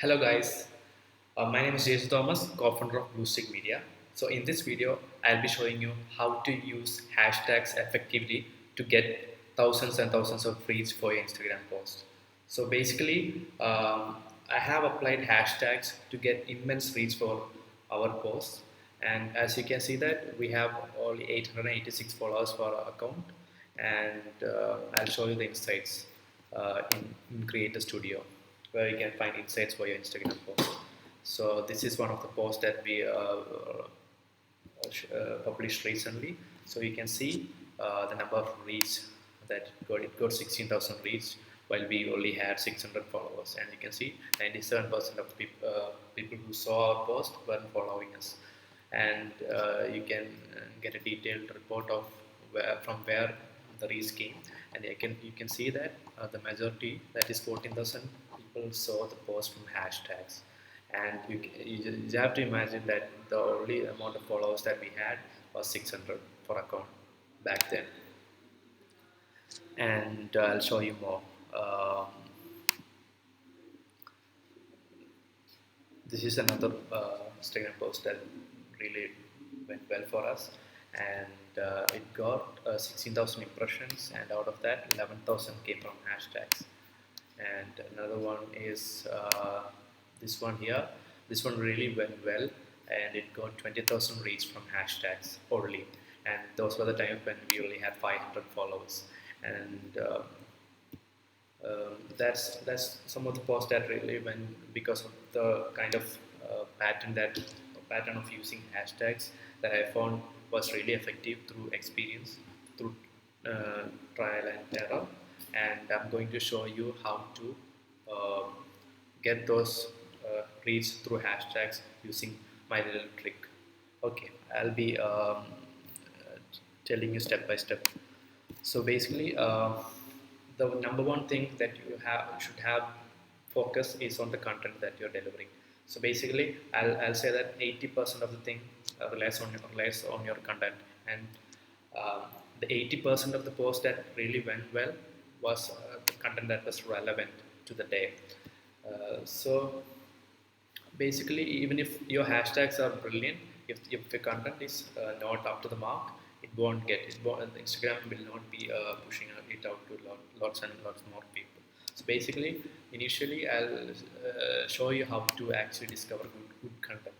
Hello guys, my name is Jason Thomas, co-founder of Blusteak Media. So in this video, I'll be showing you how to use hashtags effectively to get thousands and thousands of reach for your Instagram post. So basically, I have applied hashtags to get immense reach for our posts. And as you can see that we have only 886 followers for our account. And I'll show you the insights in Creator Studio where you can find insights for your Instagram post. So this is one of the posts that we published recently. So you can see the number of reach that it got 16,000 reach while we only had 600 followers, and you can see 97% of the people who saw our post were following us, and you can get a detailed report of from where the reach came, and you can see that the majority, that is 14,000 people, saw the post from hashtags. And you have to imagine that the only amount of followers that we had was 600 for account back then. And I'll show you more. This is another Instagram post that really went well for us, and it got 16,000 impressions, and out of that 11,000 came from hashtags. And another one is this one here. This one really went well, and it got 20,000 reach from hashtags only, and those were the times when we only had 500 followers. And that's some of the posts that really went because of the kind of pattern of using hashtags that I found was really effective through experience, through trial and error. And I'm going to show you how to get those reach through hashtags using my little trick. Okay, I'll be telling you step by step. So basically, the number one thing that should have focus is on the content that you're delivering. So basically, I'll say that 80% of the thing relies on your content, and the 80% of the post that really went well was the content that was relevant to the day. So basically, even if your hashtags are brilliant, if the content is not up to the mark, Instagram will not be pushing it out to lots and lots more people. So basically, initially I'll show you how to actually discover good content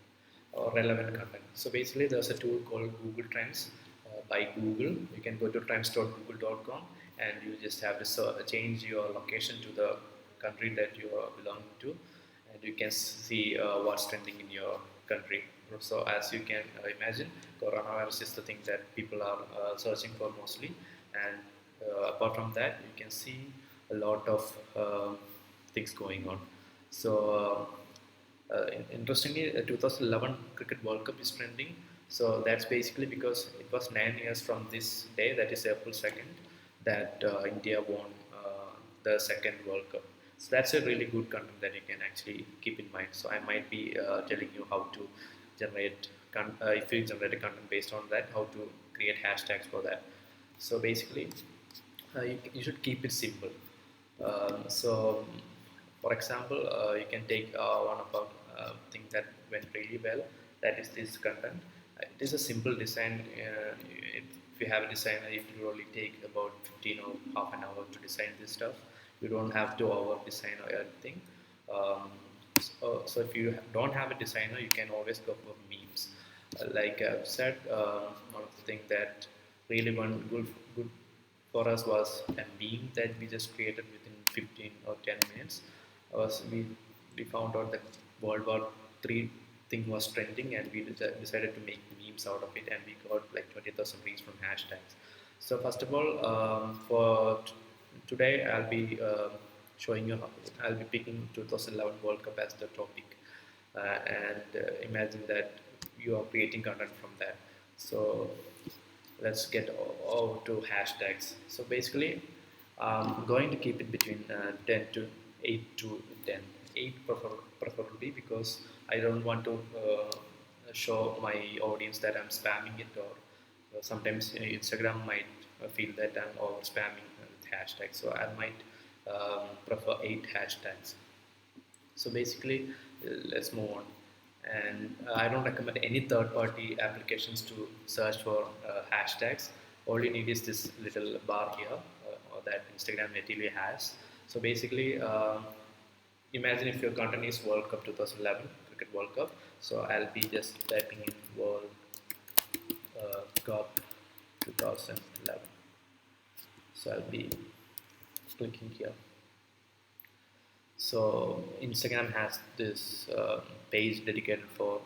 or relevant content. So basically, there's a tool called Google Trends by Google. You can go to trends.google.com, and you just have to change your location to the country that you belong to, and you can see what's trending in your country. So as you can imagine, coronavirus is the thing that people are searching for mostly, and apart from that, you can see a lot of things going on. So interestingly, the 2011 Cricket World Cup is trending. So that's basically because it was 9 years from this day, that is April 2nd, that India won the second World Cup. So that's a really good content that you can actually keep in mind. So I might be telling you how to generate, if you generate a content based on that, how to create hashtags for that. So basically, you should keep it simple. So, for example, you can take one of our thing that went really well. That is this content. It is a simple design. If you have a designer, it will only take about 15 or half an hour to design this stuff. You don't have to over design or anything. So if you don't have a designer, you can always go for memes. Like I've said, one of the things that really went good for us was a meme that we just created within 15 or 10 minutes. We found out that World War III thing was trending, and we decided to make memes out of it, and we got like 20,000 reach from hashtags. So first of all, today I'll be showing you I'll be picking 2011 World Cup as the topic, and imagine that you are creating content from that. So let's get over to hashtags. So basically, I'm going to keep it between 10 to 8 to 10. 8 preferably, because I don't want to show my audience that I'm spamming it, or sometimes Instagram might feel that I'm over spamming with hashtags. So I might prefer 8 hashtags. So basically, let's move on. And I don't recommend any third-party applications to search for hashtags. All you need is this little bar here or that Instagram natively has. So basically, imagine if your content is World Cup 2011, Cricket World Cup. So I'll be just typing in World Cup 2011. So I'll be clicking here. So Instagram has this page dedicated for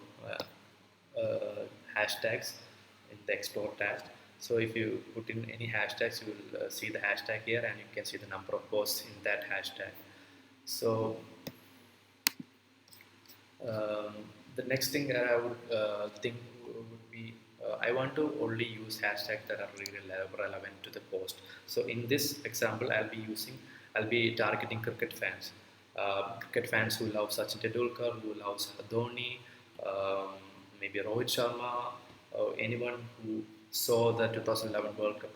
hashtags in the Explore tab. So if you put in any hashtags, you will see the hashtag here, and you can see the number of posts in that hashtag. So um, the next thing that I would think would be I want to only use hashtags that are really relevant to the post. So in this example, I'll be targeting cricket fans who love Sachin Tendulkar, who loves Dhoni, um, maybe Rohit Sharma, anyone who saw the 2011 World Cup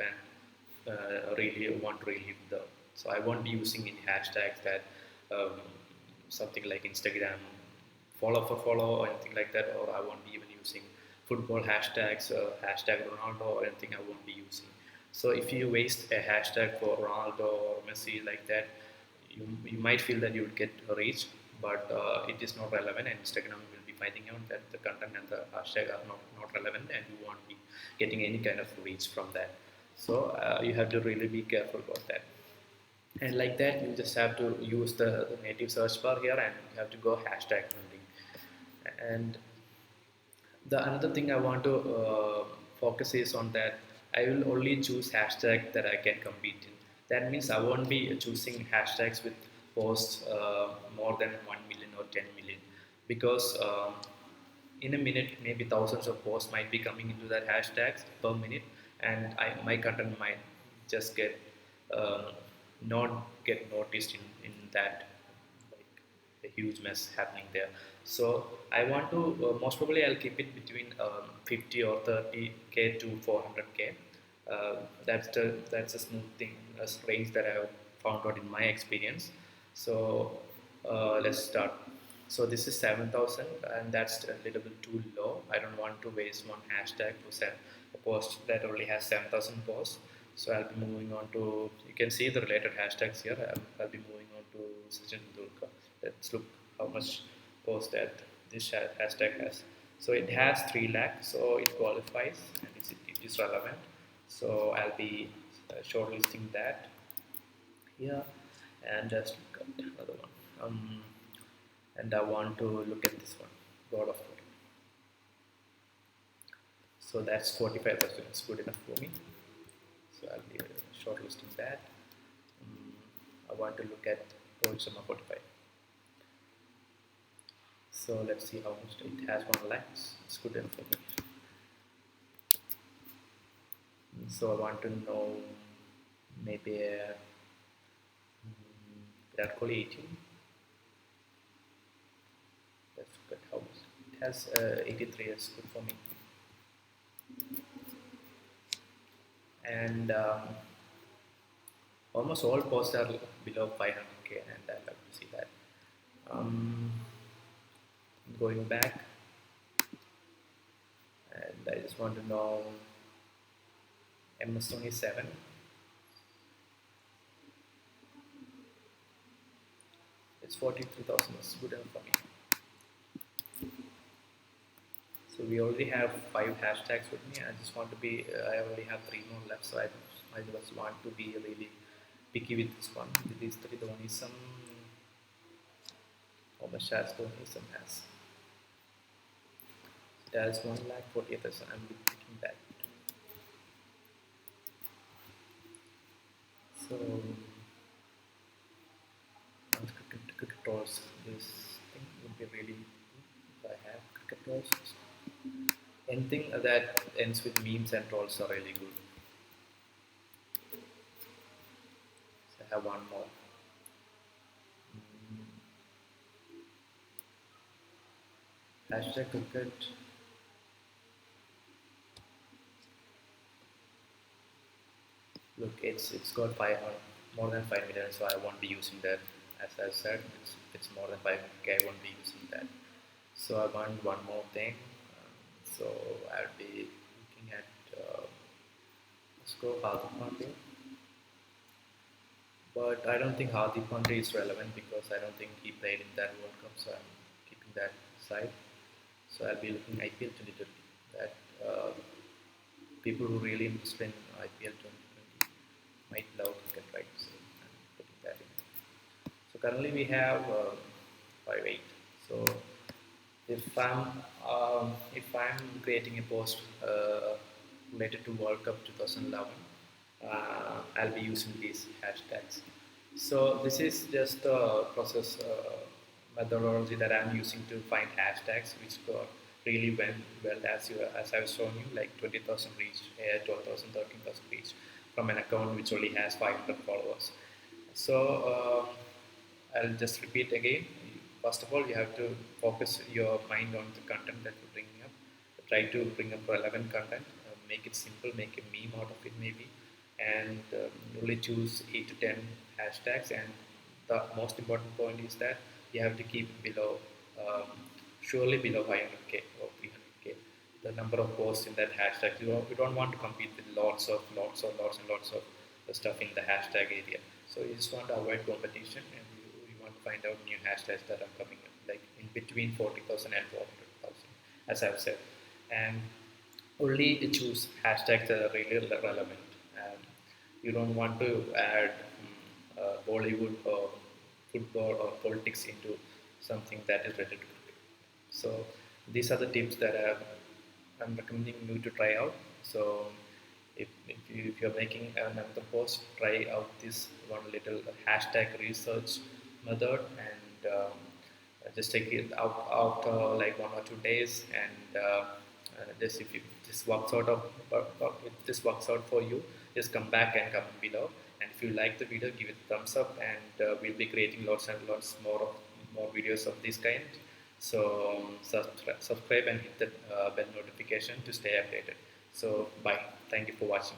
and really want to relive the. So I won't be using any hashtags that um, something like Instagram follow for follow or anything like that, or I won't be even using football hashtags, hashtag Ronaldo or anything. I won't be using. So if you waste a hashtag for Ronaldo or Messi like that, you might feel that you would get a reach, but it is not relevant, and Instagram will be finding out that the content and the hashtag are not relevant, and you won't be getting any kind of reach from that. So you have to really be careful about that. And like that, you just have to use the native search bar here, and you have to go hashtag hunting. And the another thing I want to focus is on that I will only choose hashtag that I can compete in. That means I won't be choosing hashtags with posts more than 1 million or 10 million, because in a minute maybe thousands of posts might be coming into that hashtags per minute, and my content might just get uh, not get noticed in that, like a huge mess happening there. So I want to most probably I'll keep it between 50 or 30k to 400k. That's a smooth thing, a range that I have found out in my experience. So let's start. So this is 7,000, and that's a little bit too low. I don't want to waste one hashtag to send a post that only has 7,000 posts. So I'll be moving on to, you can see the related hashtags here. I'll be moving on to Sachin Tendulkar. Let's look how much post that this hashtag has. So it has 3 lakh, so it qualifies and it is relevant. So I'll be shortlisting that here, and just look at another one. And I want to look at this one, God of War. So that's 45,000. It's good enough for me. So I'll be shortlisting that. I want to look at Rohit Sharma 45. So let's see how much it has 1 lakh. It's good enough for me. So I want to know maybe Virat Kohli 18. Let's look at how much it has. 83 is good for me. And almost all posts are below 500k, and I love to see that. Going back, and I just want to know MS27. It's 43,000. It's good enough for me. So we already have 5 hashtags with me. I just want to be. I already have 3 more left, so I just want to be really picky with this one. With these 3, the only some. How much has the only some has? It has 1,48,000. I'm picking that. So cricket trolls. This thing would be really good if I have cricket trolls. Anything that ends with memes and trolls are really good. So I have one more. Hashtag cricket. Look, it's got 500, more than 5 million, so I won't be using that. as I said, it's more than 5K, I won't be using that. So I want one more thing. So I'll be looking at, let's go Hardik Pandya. But I don't think Hardik Pandya is relevant because I don't think he played in that World Cup, so I'm keeping that aside. So I'll be looking IPL 2020. That people who really interested in IPL 2020 might love cricket, right? So I'm putting that in. So currently we have 5-8. So if I'm creating a post related to World Cup 2011, I'll be using these hashtags. So this is just the process methodology that I'm using to find hashtags which got really well as I was showing you, like 20,000 reach, 12,000, 13,000 reach from an account which only has 500 followers. So I'll just repeat again. First of all, you have to focus your mind on the content that you're bringing up. Try to bring up relevant content. Make it simple. Make a meme out of it, maybe, and only choose 8 to 10 hashtags. And the most important point is that you have to keep below, um, surely below 500K or 300K. The number of posts in that hashtag. You don't want to compete with lots of stuff in the hashtag area. So you just want to avoid competition, and you want to find out new hashtags that are coming up, like in between 40,000 and 400,000, as I've said. And only choose hashtags that are really relevant. And you don't want to add Bollywood or football or politics into something that is related to cricket. So these are the tips that I'm recommending you to try out. So if you're making another post, try out this one little hashtag research method, and just take it out after like 1 or 2 days, and just if this works out if this works out for you, just come back and comment below. And if you like the video, give it a thumbs up, and we'll be creating lots and lots more videos of this kind. So subscribe and hit the bell notification to stay updated. So bye. Thank you for watching.